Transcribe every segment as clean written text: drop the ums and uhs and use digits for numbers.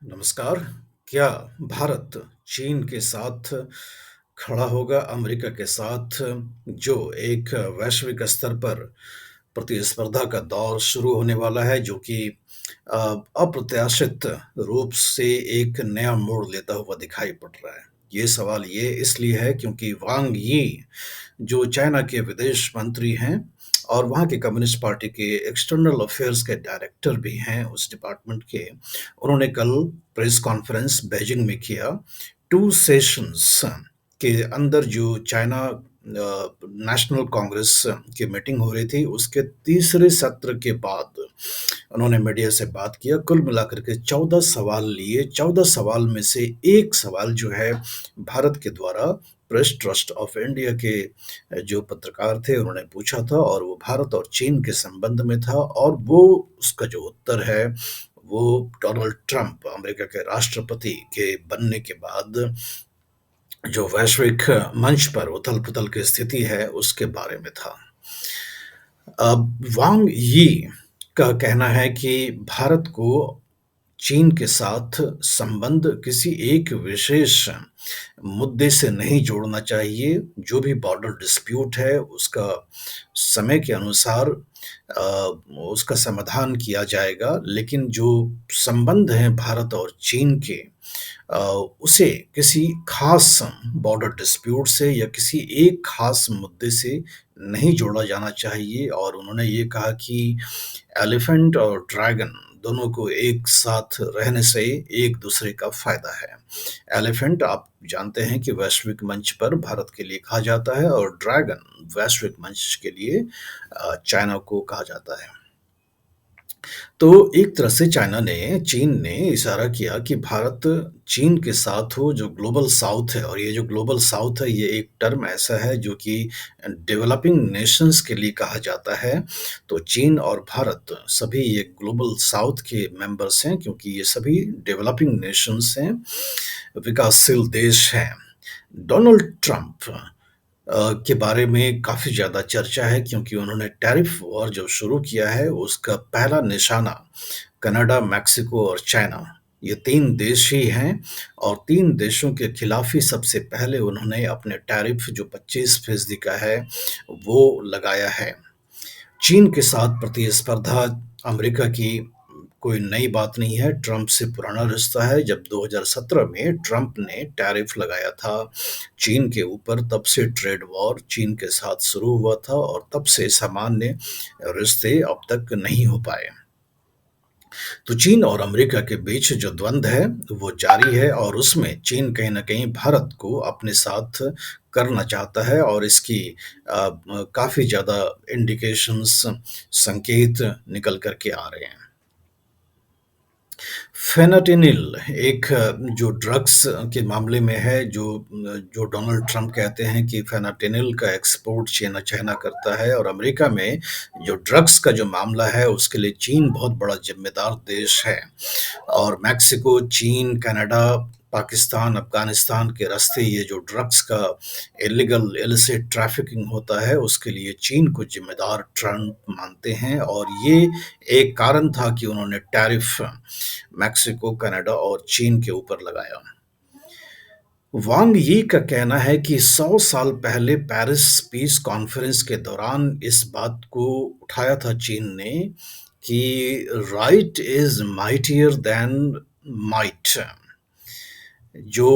नमस्कार। क्या भारत चीन के साथ खड़ा होगा अमेरिका के साथ जो एक वैश्विक स्तर पर प्रतिस्पर्धा का दौर शुरू होने वाला है जो कि अ, अप्रत्याशित रूप से एक नया मोड़ लेता हुआ दिखाई पड़ रहा है। ये सवाल ये इसलिए है क्योंकि वांग यी जो चाइना के विदेश मंत्री हैं और वहाँ की कम्युनिस्ट पार्टी के एक्सटर्नल अफेयर्स के डायरेक्टर भी हैं उस डिपार्टमेंट के, उन्होंने कल प्रेस कॉन्फ्रेंस बीजिंग में किया। टू सेशंस के अंदर जो चाइना नेशनल कांग्रेस की मीटिंग हो रही थी, उसके तीसरे सत्र के बाद उन्होंने मीडिया से बात किया। कुल मिलाकर के 14 सवाल लिए। 14 सवाल में से एक सवाल जो है भारत के द्वारा प्रेस ट्रस्ट ऑफ इंडिया के जो पत्रकार थे उन्होंने पूछा था और वो भारत और चीन के संबंध में था और वो उसका जो उत्तर है वो डोनाल्ड ट्रंप अमेरिका के राष्ट्रपति के बनने के बाद जो वैश्विक मंच पर उथल-पुथल की स्थिति है उसके बारे में था। वांग यी का कहना है कि भारत को चीन के साथ संबंध किसी एक विशेष मुद्दे से नहीं जोड़ना चाहिए। जो भी बॉर्डर डिस्प्यूट है, उसका समय के अनुसार अ, उसका समाधान किया जाएगा, लेकिन जो संबंध हैं भारत और चीन के अ, उसे किसी खास बॉर्डर डिस्प्यूट से या किसी एक खास मुद्दे से नहीं जोड़ा जाना चाहिए और उन्होंने ये कहा कि एलिफेंट और ड्रैगन दोनों को एक साथ रहने से एक दूसरे का फायदा है। एलिफेंट आप जानते हैं कि वैश्विक मंच पर भारत के लिए कहा जाता है और ड्रैगन वैश्विक मंच के लिए चाइना को कहा जाता है। तो एक तरह से चीन ने इशारा किया कि भारत चीन के साथ हो जो ग्लोबल साउथ है और ये जो ग्लोबल साउथ है ये एक टर्म ऐसा है जो कि डेवलपिंग नेशंस के लिए कहा जाता है। तो चीन और भारत सभी ये ग्लोबल साउथ के मेंबर्स हैं क्योंकि ये सभी डेवलपिंग नेशंस हैं, विकासशील देश हैं। डोनाल्ड ट्रंप के बारे में काफ़ी ज़्यादा चर्चा है क्योंकि उन्होंने टैरिफ वॉर जो शुरू किया है, उसका पहला निशाना कनाडा, मेक्सिको और चाइना, ये 3 देश ही हैं और 3 देशों के खिलाफ ही सबसे पहले उन्होंने अपने टैरिफ जो 25% का है, वो लगाया है। चीन के साथ प्रतिस्पर्धा अमेरिका की कोई नई बात नहीं है, ट्रंप से पुराना रिश्ता है। जब 2017 में ट्रंप ने टैरिफ लगाया था चीन के ऊपर, तब से ट्रेड वॉर चीन के साथ शुरू हुआ था और तब से सामान्य रिश्ते अब तक नहीं हो पाए। तो चीन और अमेरिका के बीच जो द्वंद्व है, वो जारी है और उसमें चीन कहीं न कहीं भारत को अपने साथ करना चाहता है और इसकी काफ़ी ज़्यादा इंडिकेशंस, संकेत निकल कर के आ रहे हैं। फेनाटिनिल एक जो ड्रग्स के मामले में है, जो डोनाल्ड ट्रंप कहते हैं कि फेनाटिनिल का एक्सपोर्ट चाइना करता है और अमेरिका में जो ड्रग्स का जो मामला है, उसके लिए चीन बहुत बड़ा ज़िम्मेदार देश है और मेक्सिको, चीन, कनाडा, पाकिस्तान, अफ़गानिस्तान के रास्ते ये जो ड्रग्स का इल्लीगल इलिसिट ट्रैफिकिंग होता है, उसके लिए चीन को ज़िम्मेदार ट्रंप मानते हैं और ये एक कारण था कि उन्होंने टैरिफ मेक्सिको, कनाडा और चीन के ऊपर लगाया। वांग यी का कहना है कि 100 साल पहले पेरिस पीस कॉन्फ्रेंस के दौरान इस बात को उठाया था चीन ने कि right is mightier than might. जो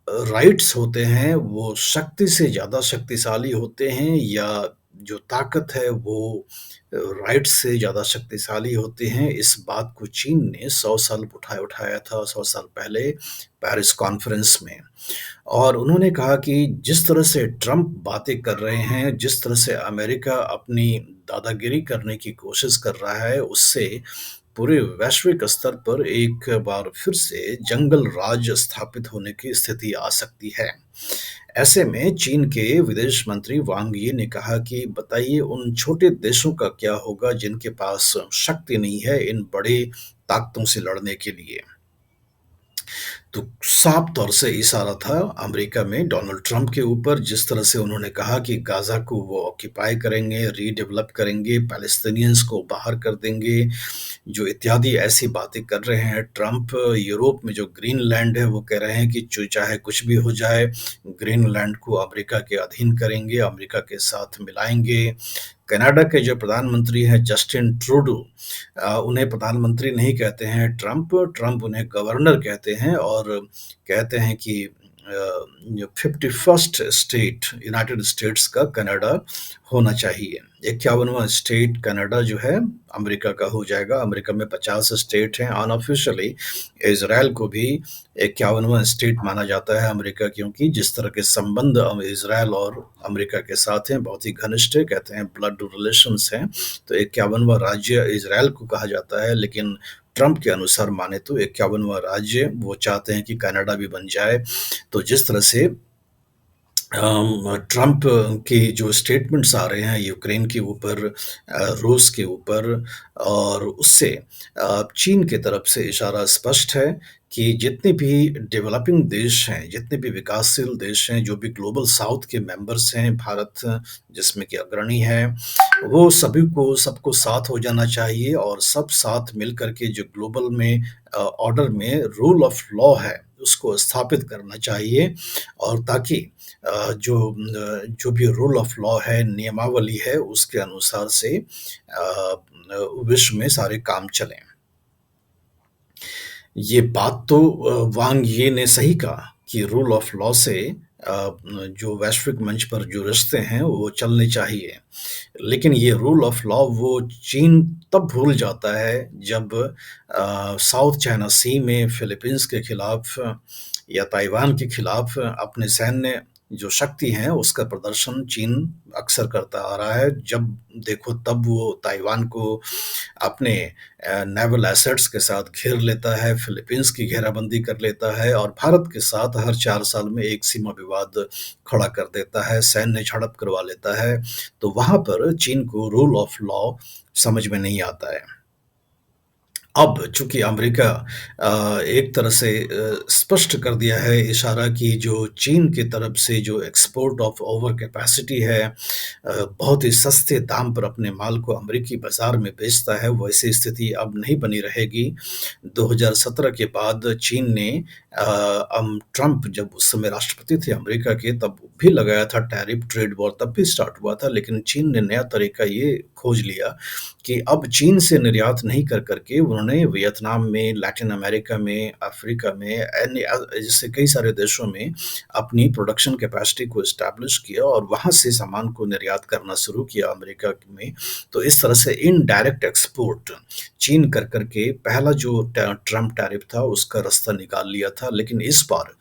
राइट्स होते हैं वो शक्ति से ज़्यादा शक्तिशाली होते हैं या जो ताकत है वो राइट्स से ज़्यादा शक्तिशाली होते हैं। इस बात को चीन ने 100 साल उठाया था 100 साल पहले पेरिस कॉन्फ्रेंस में और उन्होंने कहा कि जिस तरह से ट्रंप बातें कर रहे हैं, जिस तरह से अमेरिका अपनी दादागिरी करने की कोशिश कर रहा है, उससे पूरे वैश्विक स्तर पर एक बार फिर से जंगल राज स्थापित होने की स्थिति आ सकती है। ऐसे में चीन के विदेश मंत्री वांग यी ने कहा कि बताइए उन छोटे देशों का क्या होगा जिनके पास शक्ति नहीं है इन बड़ी ताकतों से लड़ने के लिए। तो साफ तौर से इशारा था अमेरिका में डोनाल्ड ट्रंप के ऊपर, जिस तरह से उन्होंने कहा कि गाज़ा को वो ऑक्यूपाई करेंगे, रीडेवलप करेंगे, पैलेस्टीनियंस को बाहर कर देंगे, जो इत्यादि ऐसी बातें कर रहे हैं ट्रंप। यूरोप में जो ग्रीनलैंड है, वो कह रहे हैं कि जो चाहे कुछ भी हो जाए, ग्रीनलैंड को अमेरिका के अधीन करेंगे, अमेरिका के साथ मिलाएँगे। कनाडा के जो प्रधानमंत्री हैं जस्टिन ट्रूडो, उन्हें प्रधानमंत्री नहीं कहते हैं ट्रंप, ट्रंप उन्हें गवर्नर कहते हैं और कहते हैं कि 51st स्टेट यूनाइटेड स्टेट्स का कनाडा होना चाहिए। 51वां स्टेट कनाडा जो है अमेरिका का हो जाएगा। अमेरिका में 50 स्टेट हैं। अनऑफिशियली इज़राइल को भी 51वां स्टेट माना जाता है अमेरिका, क्योंकि जिस तरह के संबंध इज़राइल और अमेरिका के साथ हैं, बहुत ही घनिष्ठ है, कहते हैं ब्लड रिलेशंस हैं। तो 51वां राज्य इज़राइल को कहा जाता है, लेकिन ट्रंप के अनुसार माने तो 51वां राज्य वो चाहते हैं कि कनाडा भी बन जाए। तो जिस तरह से ट्रंप के जो स्टेटमेंट्स आ रहे हैं यूक्रेन के ऊपर, रूस के ऊपर और उससे चीन की तरफ से इशारा स्पष्ट है कि जितने भी डेवलपिंग देश हैं, जितने भी विकासशील देश हैं, जो भी ग्लोबल साउथ के मेंबर्स हैं, भारत जिसमें कि अग्रणी है, वो सभी को सबको साथ हो जाना चाहिए और सब साथ मिल कर के जो ग्लोबल में ऑर्डर में रूल ऑफ लॉ है, उसको स्थापित करना चाहिए और ताकि जो भी रूल ऑफ लॉ है, नियमावली है, उसके अनुसार से विश्व में सारे काम चलें। ये बात तो वांग यी ने सही कहा कि रूल ऑफ लॉ से जो वैश्विक मंच पर जो रिश्ते हैं, वो चलने चाहिए। लेकिन ये रूल ऑफ लॉ वो चीन तब भूल जाता है जब साउथ चाइना सी में फिलीपींस के खिलाफ या ताइवान के खिलाफ अपने सैन्य जो शक्ति है उसका प्रदर्शन चीन अक्सर करता आ रहा है। जब देखो तब वो ताइवान को अपने नेवल एसेट्स के साथ घेर लेता है, फिलीपींस की घेराबंदी कर लेता है और भारत के साथ हर 4 साल में एक सीमा विवाद खड़ा कर देता है, सैन्य झड़प करवा लेता है। तो वहाँ पर चीन को रूल ऑफ लॉ समझ में नहीं आता है। अब चूँकि अमेरिका एक तरह से स्पष्ट कर दिया है इशारा कि जो चीन की तरफ से जो एक्सपोर्ट ऑफ ओवर कैपेसिटी है, बहुत ही सस्ते दाम पर अपने माल को अमेरिकी बाज़ार में बेचता है, वैसी स्थिति अब नहीं बनी रहेगी। 2017 के बाद चीन ने ट्रंप जब उस समय राष्ट्रपति थे अमेरिका के, तब भी लगाया था टैरिफ, ट्रेड वॉर तब भी स्टार्ट हुआ था, लेकिन चीन ने नया तरीका ये खोज लिया कि अब चीन से निर्यात नहीं कर के उन्होंने वियतनाम में, लैटिन अमेरिका में, अफ्रीका में जैसे कई सारे देशों में अपनी प्रोडक्शन कैपेसिटी को एस्टैब्लिश किया और वहाँ से सामान को निर्यात करना शुरू किया अमेरिका में। तो इस तरह से इनडायरेक्ट एक्सपोर्ट चीन कर के पहला जो ट्रम्प टैरिफ था उसका रास्ता निकाल लिया था। लेकिन इस बार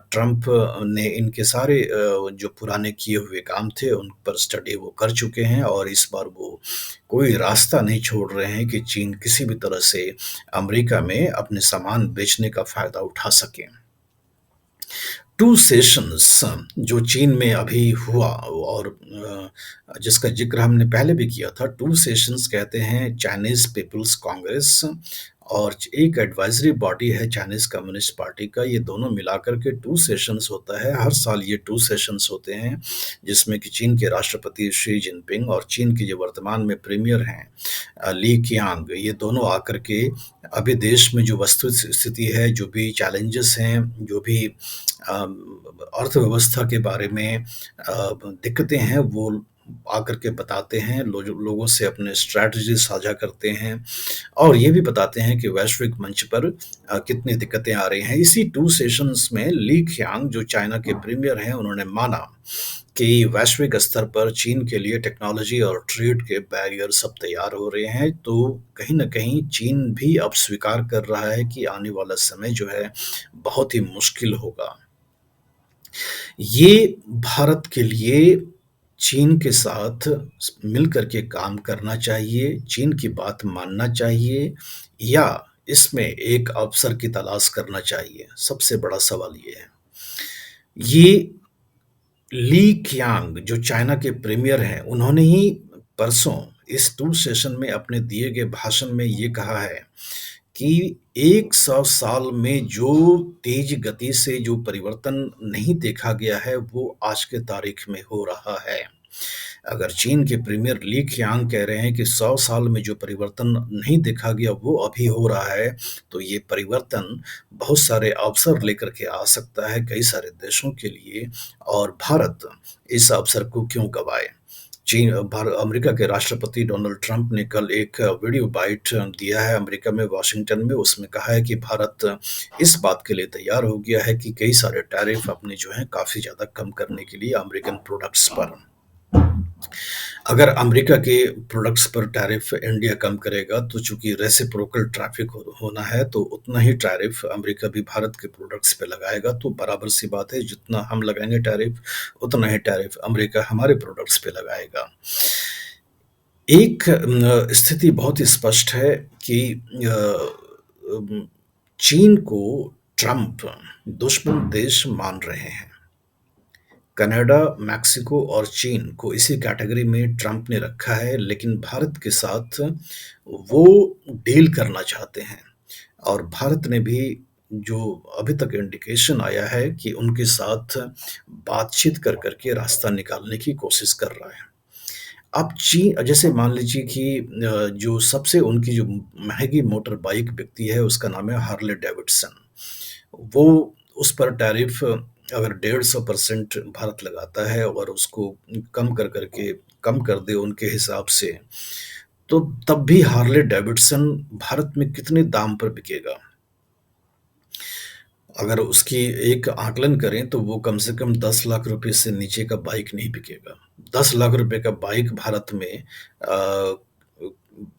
ट्रंप ने इनके सारे जो पुराने किए हुए काम थे उन पर स्टडी वो कर चुके हैं और इस बार वो कोई रास्ता नहीं छोड़ रहे हैं कि चीन किसी भी तरह से अमेरिका में अपने सामान बेचने का फ़ायदा उठा सके। टू सेशंस जो चीन में अभी हुआ और जिसका ज़िक्र हमने पहले भी किया था, टू सेशंस कहते हैं चाइनीज़ पीपल्स कांग्रेस और एक एडवाइज़री बॉडी है चाइनीज़ कम्युनिस्ट पार्टी का, ये दोनों मिलाकर के टू सेशंस होता है। हर साल ये टू सेशंस होते हैं, जिसमें कि चीन के राष्ट्रपति शी जिनपिंग और चीन के जो वर्तमान में प्रीमियर हैं ली क़ियांग, ये दोनों आकर के अभी देश में जो वस्तु स्थिति है, जो भी चैलेंजेस हैं, जो भी अर्थव्यवस्था के बारे में दिक्कतें हैं, वो आकर के बताते हैं, लोगों से अपने स्ट्रैटेजी साझा करते हैं और ये भी बताते हैं कि वैश्विक मंच पर कितनी दिक्कतें आ रही हैं। इसी टू सेशंस में ली क़ियांग जो चाइना के प्रीमियर हैं, उन्होंने माना कि वैश्विक स्तर पर चीन के लिए टेक्नोलॉजी और ट्रेड के बैरियर सब तैयार हो रहे हैं, तो कहीं न कहीं चीन भी अब स्वीकार कर रहा है कि आने वाला समय जो है, बहुत ही मुश्किल होगा। ये भारत के लिए चीन के साथ मिल कर के काम करना चाहिए, चीन की बात मानना चाहिए या इसमें एक अवसर की तलाश करना चाहिए? सबसे बड़ा सवाल ये है। ये ली क़ियांग जो चाइना के प्रीमियर हैं, उन्होंने ही परसों इस टू सेशन में अपने दिए गए भाषण में ये कहा है कि 100 साल में जो तेज़ गति से जो परिवर्तन नहीं देखा गया है, वो आज के तारीख में हो रहा है। अगर चीन के प्रीमियर ली क़ियांग कह रहे हैं कि 100 साल में जो परिवर्तन नहीं देखा गया, वो अभी हो रहा है, तो ये परिवर्तन बहुत सारे अवसर लेकर के आ सकता है कई सारे देशों के लिए और भारत इस अवसर को क्यों गँवाए? अमेरिका के राष्ट्रपति डोनाल्ड ट्रंप ने कल एक वीडियो बाइट दिया है अमेरिका में वाशिंगटन में, उसमें कहा है कि भारत इस बात के लिए तैयार हो गया है कि कई सारे टैरिफ अपने जो हैं काफ़ी ज़्यादा कम करने के लिए अमेरिकन प्रोडक्ट्स पर। अगर अमेरिका के प्रोडक्ट्स पर टैरिफ इंडिया कम करेगा तो चूँकि रेसिप्रोकल ट्रैफ़िक होना है तो उतना ही टैरिफ अमेरिका भी भारत के प्रोडक्ट्स पे लगाएगा, तो बराबर सी बात है जितना हम लगाएँगे टैरिफ उतना ही टैरिफ अमेरिका हमारे प्रोडक्ट्स पे लगाएगा। एक स्थिति बहुत ही स्पष्ट है कि चीन को ट्रंप दुश्मन देश मान रहे हैं। कनाडा, मेक्सिको और चीन को इसी कैटेगरी में ट्रंप ने रखा है, लेकिन भारत के साथ वो डील करना चाहते हैं और भारत ने भी जो अभी तक इंडिकेशन आया है कि उनके साथ बातचीत कर के रास्ता निकालने की कोशिश कर रहा है। अब जैसे मान लीजिए कि जो सबसे उनकी जो महँगी मोटर बाइक बिकती है, उसका नाम है हार्ले डेविडसन। वो उस पर टैरिफ अगर 150% भारत लगाता है और उसको कम कर दे उनके हिसाब से, तो तब भी हार्ले डेविडसन भारत में कितने दाम पर बिकेगा? अगर उसकी एक आकलन करें तो वो कम से कम 10 लाख रुपए से नीचे का बाइक नहीं बिकेगा। 10 लाख रुपए का बाइक भारत में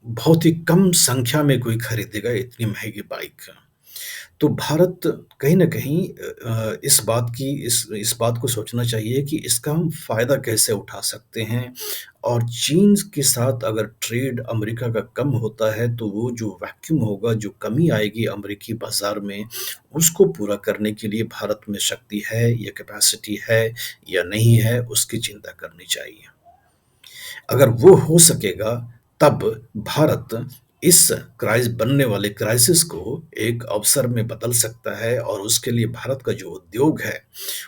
बहुत ही कम संख्या में कोई खरीदेगा इतनी महँगी बाइक। तो भारत कहीं न कहीं इस बात को सोचना चाहिए कि इसका हम फ़ायदा कैसे उठा सकते हैं और चीन के साथ अगर ट्रेड अमेरिका का कम होता है, तो वो जो वैक्यूम होगा, जो कमी आएगी अमेरिकी बाज़ार में, उसको पूरा करने के लिए भारत में शक्ति है या कैपेसिटी है या नहीं है, उसकी चिंता करनी चाहिए। अगर वो हो सकेगा, तब भारत इस बनने वाले क्राइसिस को एक अवसर में बदल सकता है और उसके लिए भारत का जो उद्योग है,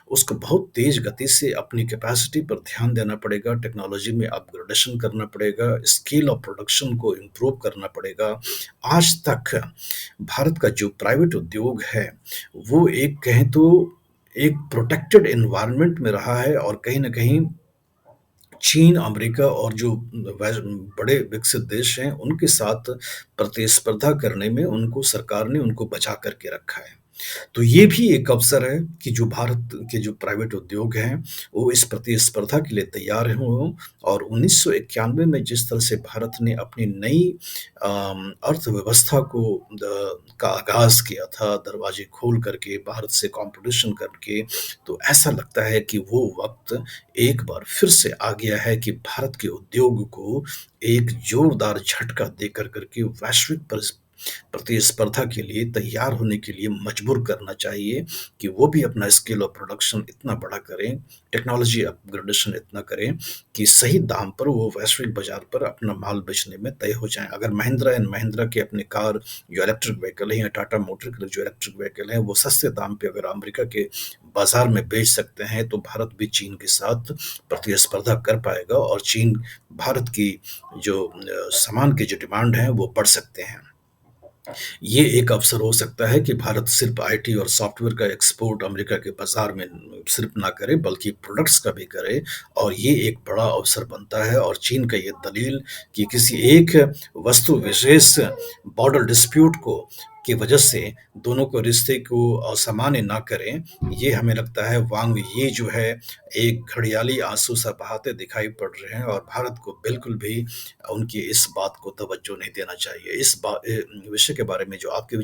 उसको बहुत तेज़ गति से अपनी कैपेसिटी पर ध्यान देना पड़ेगा, टेक्नोलॉजी में अपग्रेडेशन करना पड़ेगा, स्केल ऑफ प्रोडक्शन को इम्प्रूव करना पड़ेगा। आज तक भारत का जो प्राइवेट उद्योग है, वो एक कहें तो एक प्रोटेक्टेड एनवायरनमेंट में रहा है और कहीं न कहीं चीन, अमेरिका और जो बड़े विकसित देश हैं, उनके साथ प्रतिस्पर्धा करने में उनको सरकार ने उनको बचा कर के रखा है। तो ये भी एक अवसर है कि जो भारत के जो प्राइवेट उद्योग हैं, वो इस प्रतिस्पर्धा के लिए तैयार हों और 1991 में जिस तरह से भारत ने अपनी नई अर्थव्यवस्था का आगाज़ किया था, दरवाजे खोल कर के, भारत से कॉम्पिटिशन करके, तो ऐसा लगता है कि वो वक़्त एक बार फिर से आ गया है कि भारत के उद्योग को एक जोरदार झटका दे कर के वैश्विक प्रतिस्पर्धा के लिए तैयार होने के लिए मजबूर करना चाहिए कि वो भी अपना स्केल ऑफ प्रोडक्शन इतना बड़ा करें, टेक्नोलॉजी अपग्रेडेशन इतना करें कि सही दाम पर वो वैश्विक बाज़ार पर अपना माल बेचने में तय हो जाएँ। अगर महिंद्रा एंड महिंद्रा के अपने कार जो इलेक्ट्रिक व्हीकल हैं या टाटा मोटर के जो इलेक्ट्रिक व्हीकल हैं, वो सस्ते दाम पे अगर अमेरिका के बाज़ार में बेच सकते हैं, तो भारत भी चीन के साथ प्रतिस्पर्धा कर पाएगा और भारत की जो सामान की जो डिमांड है, वो बढ़ सकते हैं। ये एक अवसर हो सकता है कि भारत सिर्फ आईटी और सॉफ्टवेयर का एक्सपोर्ट अमेरिका के बाजार में सिर्फ ना करे बल्कि प्रोडक्ट्स का भी करे और ये एक बड़ा अवसर बनता है और चीन का ये दलील कि किसी एक वस्तु विशेष बॉर्डर डिस्प्यूट को की वजह से दोनों को रिश्ते को असामान्य ना करें, ये हमें लगता है वांग ये जो है एक घड़ियाली आंसू सा बहाते दिखाई पड़ रहे हैं और भारत को बिल्कुल भी उनकी इस बात को तवज्जो नहीं देना चाहिए। विषय के बारे में जो आपके